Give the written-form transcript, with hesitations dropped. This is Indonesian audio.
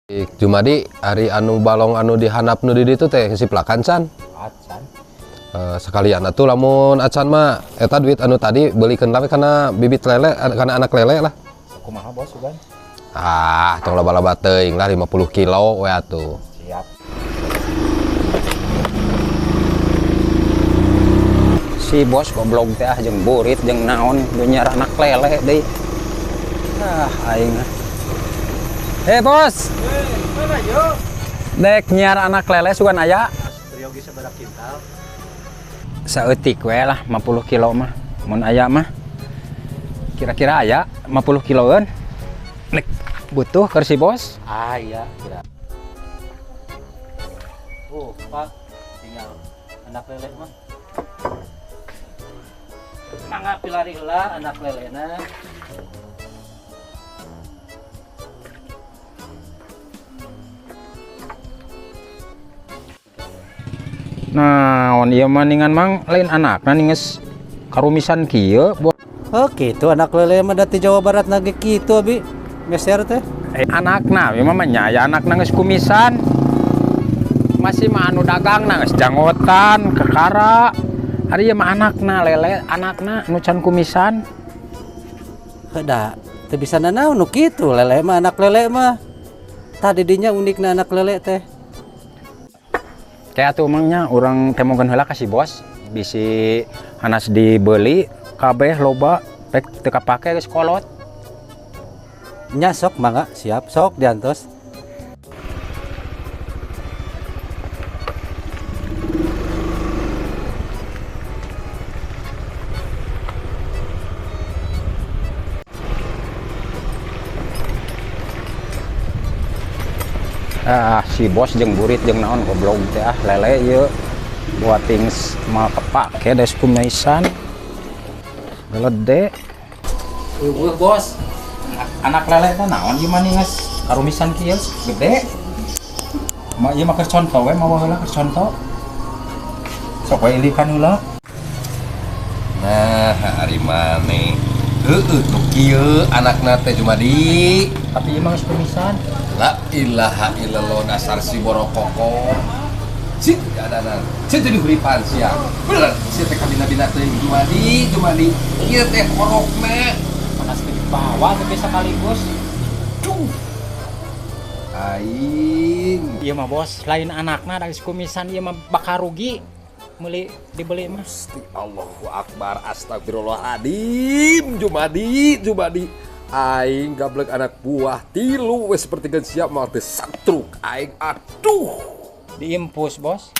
Jumadi hari anu balong anu dihanap nu di ditu teh siplakan can. Acan. Sekalian atuh lamun acan mah eta duit anu tadi beulikeun lave kana bibit lele kana anak lele lah. Kumaha bos Ugan? Tong loba-loba teuing lah 50 kilo we atuh. Siap. Si bos goblok teh jeung burit jeung naon dunyar anak lele deui. Aing. Bos. Mana yo? Dek nyiar anak lele sugan aya. Triogi sabaraha kintal? Saeutik we lah 50 kilo mah. Mun aya mah. Kira-kira aya 50 kiloan. Nek butuh keur si bos. Iya, kira. Pak, tinggal anak lele mah. Mangga pilari heula anak lelena. Nah, on ieu mah ningan mang lain anakna ninges karumisan kieu. Oh gitu, anak lele mah dari Jawa Barat nage kitu abi. Meser teh. Anakna, ieu mah nya anakna geus kumisan. Masih mah anu dagangna geus janggotan, kekara. Ari ieu mah anakna lele, anakna nu can kumisan. Heuda, teu bisa nanaon nu kitu, lele mah anak lele mah. Tadi dinya unikna anak lele teh. Kayak atuh mangnya urang temogan heula ka si bos. Bisi hanas dibeli kabeh loba pek teu kapake geus kolot. Nya sok mangga, siap sok diantos. Si bos jeung burit jeung naon goblok teh lele ieu buat things mah kepake des kumisan. Gelede. Bos. Anak lele teh naon ieu mah ninges karumisan kieu gede. Mah ieu mah keur conto we mawa heula keur conto. Sok we ilikan heula. Nah, ari maneh. Heueuh tuh kieu anakna teh Jumadi. Tapi ieu mah geus kumisan. La ilaha illallah dasar si borokoko. Cik adanan. Cik teh dihuripan sia. Bener, sia teh kabina-bina teuing Jumadi. Ieu teh horokna. Panas ke bawah tapi sekaligus. Duh. Aing. Ieu mah bos, lain anakna da geus kumisan ieu mah bakal rugi. Meuli dibeli mah. Allahu Akbar, astagfirullahaladzim. Jumadi. Aing gablek anak buah tilu wes seperti kan siap mau teh satruk aing aduh Diimpus bos.